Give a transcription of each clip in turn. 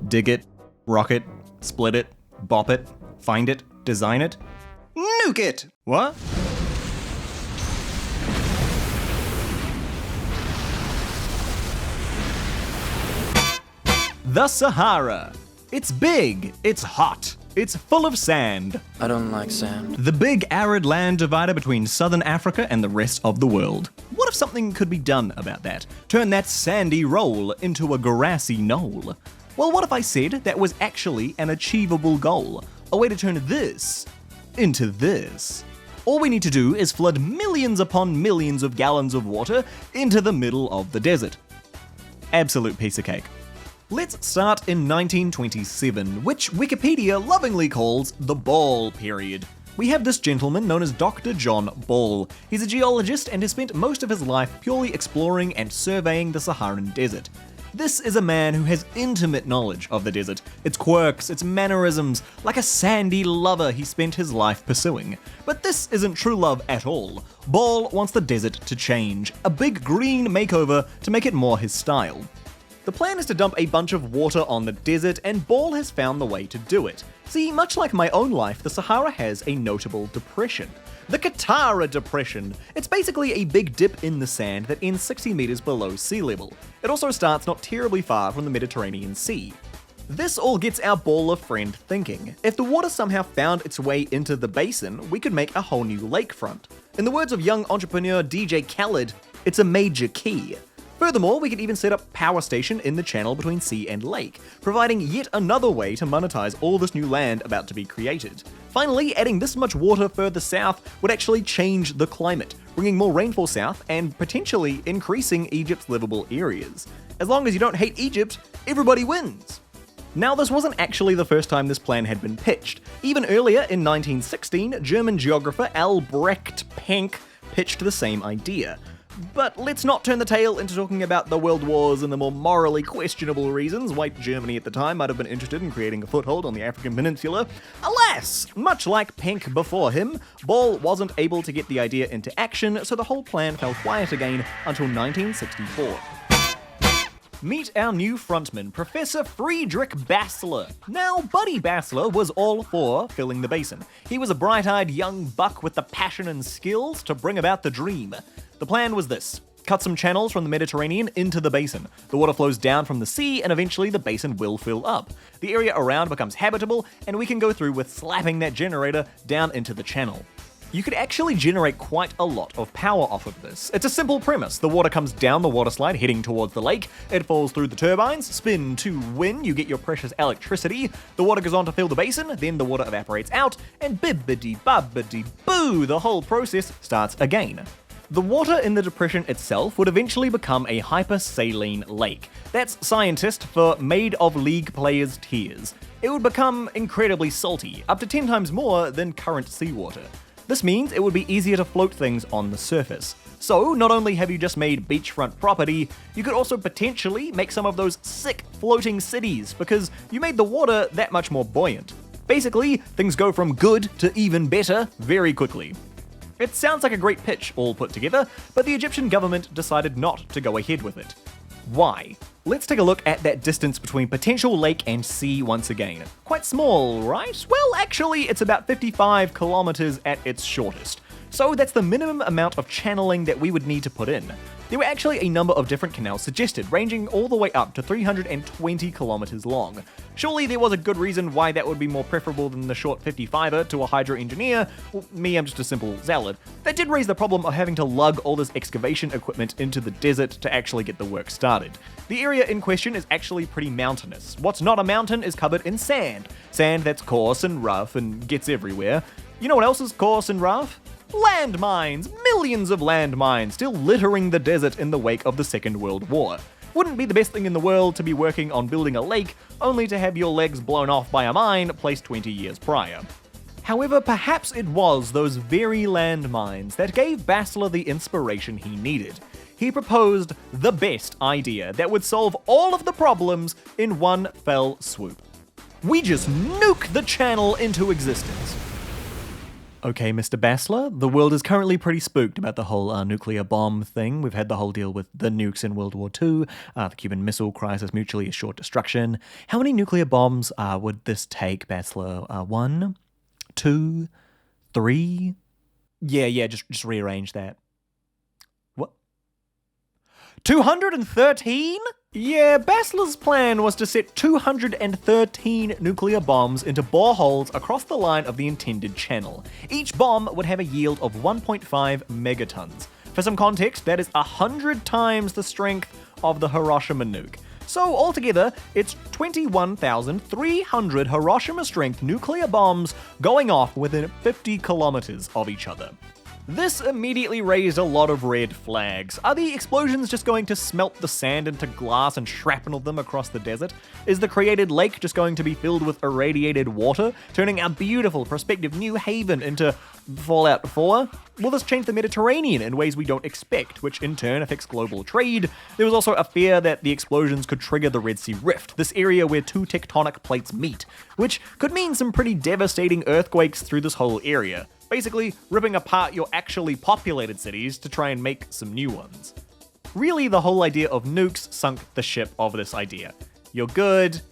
Dig it, rock it, split it, bop it, find it, design it, nuke it! What? The Sahara. It's big, it's hot, it's full of sand. I don't like sand. The big arid land divider between southern Africa and the rest of the world. What if something could be done about that? Turn that sandy roll into a grassy knoll. Well, what if I said that was actually an achievable goal? A way to turn this into this. All we need to do is flood millions upon millions of gallons of water into the middle of the desert. Absolute piece of cake. Let's start in 1927, which Wikipedia lovingly calls the Ball period. We have this gentleman known as Dr. John Ball. He's a geologist and has spent most of his life purely exploring and surveying the Saharan desert. This is a man who has intimate knowledge of the desert, its quirks, its mannerisms, like a sandy lover he spent his life pursuing. But this isn't true love at all. Ball wants the desert to change, a big green makeover to make it more his style. The plan is to dump a bunch of water on the desert, and Ball has found the way to do it. See, much like my own life, the Sahara has a notable depression. The Qattara Depression. It's basically a big dip in the sand that ends 60 meters below sea level. It also starts not terribly far from the Mediterranean Sea. This all gets our Ball of friend thinking. If the water somehow found its way into the basin, we could make a whole new lakefront. In the words of young entrepreneur DJ Khaled, it's a major key. Furthermore, we could even set up a power station in the channel between sea and lake, providing yet another way to monetize all this new land about to be created. Finally, adding this much water further south would actually change the climate, bringing more rainfall south and potentially increasing Egypt's livable areas. As long as you don't hate Egypt, everybody wins. Now, this wasn't actually the first time this plan had been pitched. Even earlier, in 1916, German geographer Albrecht Penck pitched the same idea. But let's not turn the tale into talking about the world wars and the more morally questionable reasons white Germany at the time might have been interested in creating a foothold on the African peninsula. Alas, much like Penck before him, Ball wasn't able to get the idea into action, so the whole plan fell quiet again until 1964. Meet our new frontman, Professor Friedrich Bassler. Now, Buddy Bassler was all for filling the basin. He was a bright-eyed young buck with the passion and skills to bring about the dream. The plan was this: cut some channels from the Mediterranean into the basin. The water flows down from the sea, and eventually the basin will fill up. The area around becomes habitable, and we can go through with slapping that generator down into the channel. You could actually generate quite a lot of power off of this. It's a simple premise. The water comes down the water slide heading towards the lake, it falls through the turbines, spin to win, you get your precious electricity, the water goes on to fill the basin, then the water evaporates out, and bibbidi-bobbidi-boo, the whole process starts again. The water in the depression itself would eventually become a hypersaline lake. That's scientist for made of league players' tears. It would become incredibly salty, up to 10 times more than current seawater. This means it would be easier to float things on the surface. So, not only have you just made beachfront property, you could also potentially make some of those sick floating cities, because you made the water that much more buoyant. Basically, things go from good to even better very quickly. It sounds like a great pitch all put together, but the Egyptian government decided not to go ahead with it. Why? Let's take a look at that distance between potential lake and sea once again. Quite small, right? Well, actually, it's about 55 kilometers at its shortest. So that's the minimum amount of channeling that we would need to put in. There were actually a number of different canals suggested, ranging all the way up to 320 kilometers long. Surely there was a good reason why that would be more preferable than the short 55er to a hydro engineer. Well, me, I'm just a simple zealot. That did raise the problem of having to lug all this excavation equipment into the desert to actually get the work started. The area in question is actually pretty mountainous. What's not a mountain is covered in sand. Sand that's coarse and rough and gets everywhere. You know what else is coarse and rough? Landmines! Millions of landmines still littering the desert in the wake of the Second World War. Wouldn't be the best thing in the world to be working on building a lake, only to have your legs blown off by a mine placed 20 years prior. However, perhaps it was those very landmines that gave Bassler the inspiration he needed. He proposed the best idea that would solve all of the problems in one fell swoop. We just nuke the channel into existence. Okay, Mr. Bassler, the world is currently pretty spooked about the whole nuclear bomb thing. We've had the whole deal with the nukes in World War II, the Cuban Missile Crisis, mutually assured destruction. How many nuclear bombs would this take, Bassler? One? Two? Three? Yeah, just rearrange that. What? 213? Yeah, Bassler's plan was to set 213 nuclear bombs into boreholes across the line of the intended channel. Each bomb would have a yield of 1.5 megatons. For some context, that is 100 times the strength of the Hiroshima nuke. So altogether, it's 21,300 Hiroshima-strength nuclear bombs going off within 50 kilometers of each other. This immediately raised a lot of red flags. Are the explosions just going to smelt the sand into glass and shrapnel them across the desert? Is the created lake just going to be filled with irradiated water, turning our beautiful prospective new haven into Fallout 4? Will this change the Mediterranean in ways we don't expect, which in turn affects global trade? There was also a fear that the explosions could trigger the Red Sea Rift, this area where two tectonic plates meet, which could mean some pretty devastating earthquakes through this whole area. Basically, ripping apart your actually populated cities to try and make some new ones. Really, the whole idea of nukes sunk the ship of this idea. You're good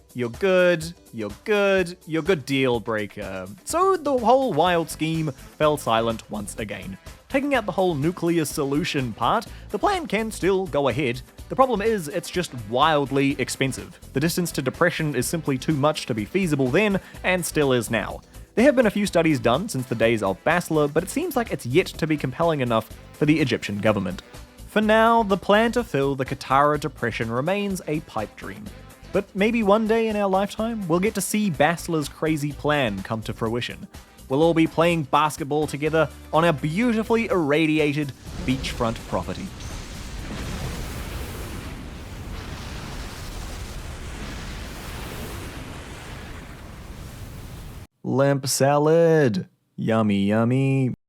deal breaker. So the whole wild scheme fell silent once again. Taking out the whole nuclear solution part, the plan can still go ahead. The problem is, it's just wildly expensive. The distance to depression is simply too much to be feasible then, and still is now. There have been a few studies done since the days of Bassler, but it seems like it's yet to be compelling enough for the Egyptian government. For now, the plan to fill the Qattara depression remains a pipe dream. But maybe one day in our lifetime, we'll get to see Bassler's crazy plan come to fruition. We'll all be playing basketball together on our beautifully irradiated beachfront property. Lamp salad. Yummy, yummy.